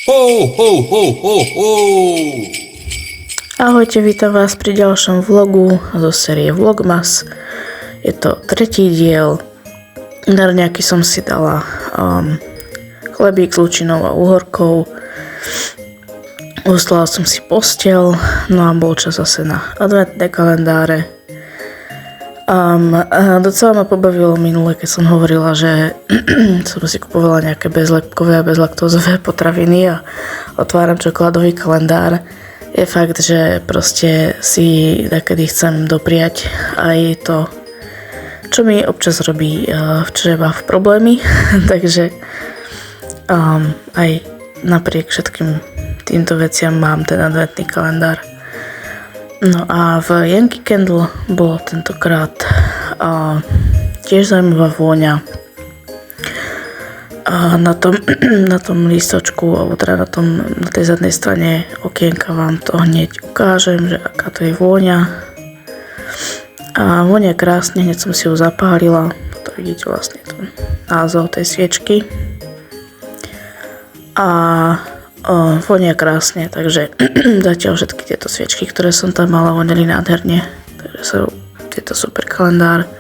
Ho, ho, ho, ho, ho! Ahojte, vítam vás pri ďalšom vlogu zo série Vlogmas. Je to tretí diel. Na raňajky som si dala chlebík s lučinou a uhorkou. Uslala som si posteľ, no a bol čas zase na adventné kalendáre. Docela ma pobavilo minule, keď som hovorila, že som si kupovala nejaké bezlepkové a bezlaktózové potraviny a otváram čokoládový kalendár. Je fakt, že proste si takedy chcem dopriať aj to, čo mi občas robí v črevách problémy. Takže aj napriek všetkým týmto veciam mám ten adventný kalendár. No a v Yankee Candle bolo tentokrát tiež zaujímavá vôňa. Na tom lístočku, alebo teda na tej zadnej strane okienka vám to hneď ukážem, že aká to je vôňa. A vôňa krásne, hneď som si ju zapálila. To vidíte vlastne ten názov tej sviečky. Vonia krásne, takže zatiaľ všetky tieto sviečky, ktoré som tam mala, vonili nádherne, takže je to super kalendár.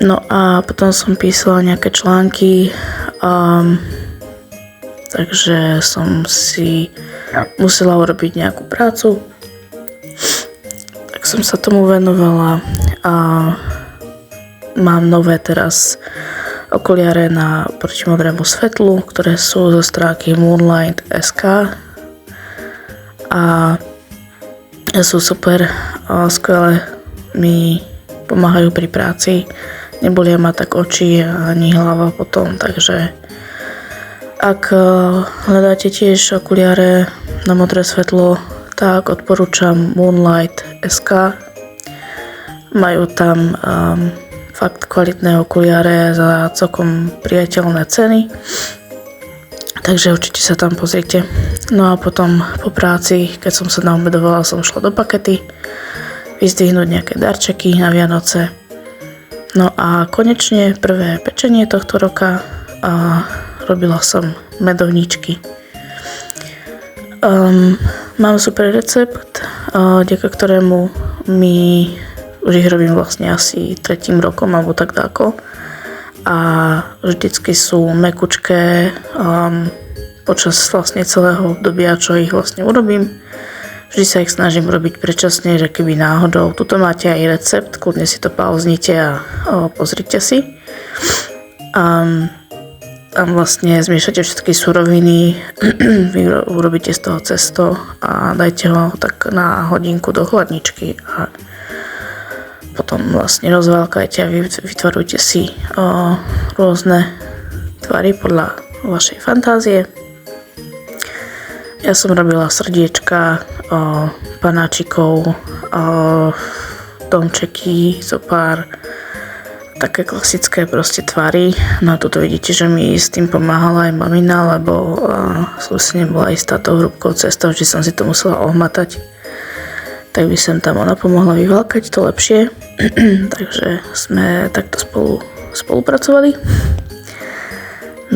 No a potom som písala nejaké články, takže som si musela urobiť nejakú prácu, tak som sa tomu venovala a mám nové teraz okuliare na protimodrému svetlu, ktoré sú zo stránky Moonlight.sk a sú super, skvelé, mi pomáhajú pri práci, nebolia ma tak oči ani hlava potom, takže ak hľadáte tiež okuliare na modré svetlo, tak odporúčam Moonlight.sk. Majú tam fakt kvalitné okuliare za celkom priateľné ceny, takže určite sa tam pozrite. No a potom po práci, keď som sa naobedovala, som šla do Pakety vyzdvihnúť nejaké darčeky na Vianoce. No a konečne prvé pečenie tohto roka robila som medovníčky. Mám super recept, vďaka ktorému už ich robím vlastne asi 3. rokom alebo tak dáko. A vždycky sú mekučké počas vlastne celého obdobia, čo ich vlastne urobím. Vždy sa ich snažím robiť predčasne, že keby náhodou. Tuto máte aj recept, kľudne si to pauznite a pozrite si. Tam vlastne zmiešate všetky suroviny, vy urobíte z toho cesto a dajte ho tak na hodinku do chladničky a potom vlastne rozválkajte a vytvarujte si rôzne tvary podľa vašej fantázie. Ja som robila srdiečka, panáčikov, domčeky, zopár, také klasické proste tvary. No a tuto vidíte, že mi s tým pomáhala aj mamina, lebo som si nebola istá tou hrúbkou cestou, že som si to musela ohmatať. Tak by som tam ona pomohla vyvalkať to lepšie. Takže sme takto spolupracovali.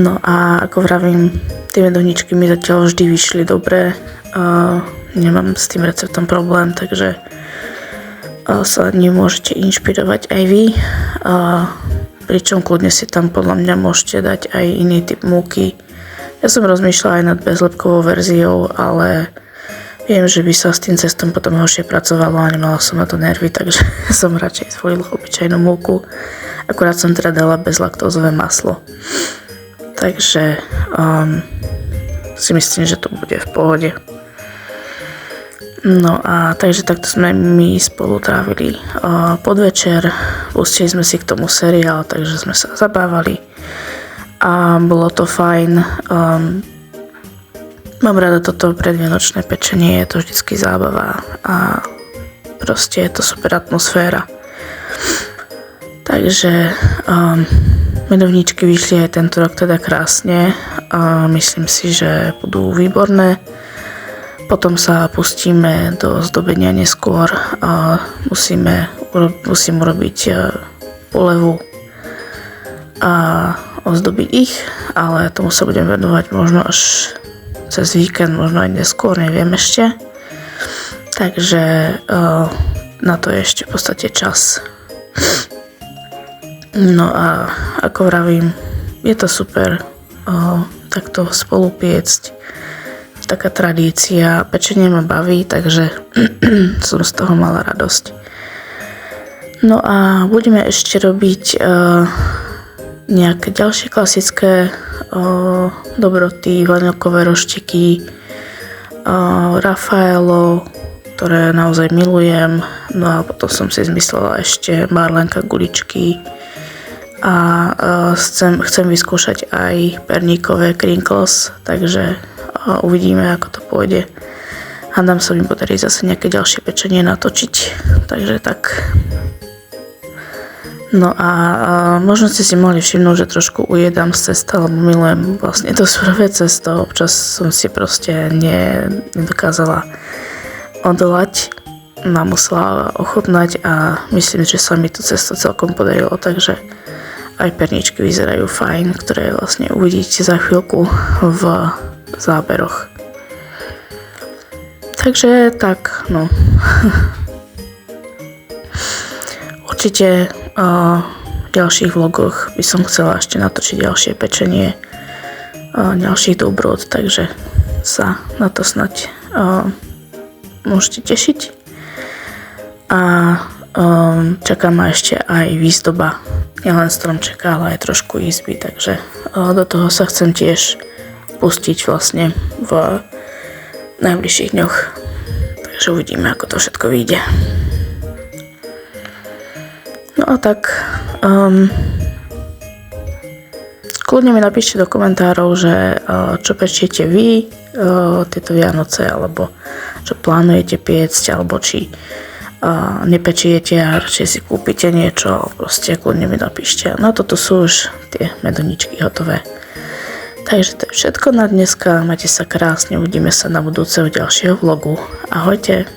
No a ako vravím, tie medovničky mi zatiaľ vždy vyšli dobre. Nemám s tým receptom problém, takže sa ním môžete inšpirovať aj vy. Pričom kľudne si tam podľa mňa môžete dať aj iný typ múky. Ja som rozmýšľala aj nad bezlepkovou verziou, ale viem, že by sa s tým cestom potom horšie pracovalo a nemala som na to nervy, takže som radšej zvolila obyčajnú múku. Akurát som teda dala bezlaktózové maslo. Takže si myslím, že to bude v pohode. No a takže takto sme my spolu trávili podvečer. Pustili sme si k tomu seriál, takže sme sa zabávali. A bolo to fajn. Mám rada toto predvianočné pečenie, je to vždycky zábava a proste je to super atmosféra. Takže medovníčky vyšli aj tento rok teda krásne a myslím si, že budú výborné. Potom sa pustíme do zdobenia neskôr a musím urobiť polevu a ozdobiť ich, ale tomu sa budem venovať možno až cez víkend, možno aj neskôr, neviem ešte. Takže na to je ešte v podstate čas. No a ako vravím, je to super takto spolu piecť. Taká tradícia, pečenie ma baví, takže som z toho mala radosť. No a budeme ešte robiť nejaké ďalšie klasické dobroty, vanilkové roštiky, Raffaello, ktoré naozaj milujem. No a potom som si zmyslela ešte marlenka guličky a chcem vyskúšať aj perníkové crinkles, takže uvidíme, ako to pôjde. Hádam sa mi podarí zase nejaké ďalšie pečenie natočiť, takže tak. No a možno ste si mohli všimnúť, že trošku ujedám z cesta, lebo milujem vlastne to surové cesto. Občas som si proste nedokázala odolať. Mám musela ochutnať a myslím, že sa mi to cesto celkom podarilo, takže aj perničky vyzerajú fajn, ktoré vlastne uvidíte za chvíľku v záberoch. Takže tak, no. Určite v ďalších vlogoch by som chcela ešte natočiť ďalšie pečenie ďalších dobrôt, takže sa na to snať môžete tešiť. A čaká ma ešte aj výzdoba, nielen stromčeka, ale aj trošku izby, takže do toho sa chcem tiež pustiť vlastne v najbližších dňoch. Takže uvidíme, ako to všetko vyjde. No a tak, kľudne mi napíšte do komentárov, že čo pečiete vy tieto Vianoce, alebo čo plánujete piecť, alebo či nepečiete a radšej si kúpite niečo, proste kľudne mi napíšte. No toto sú už tie medoničky hotové. Takže to je všetko na dneska, majte sa krásne, uvidíme sa na budúceho ďalšieho vlogu. Ahojte!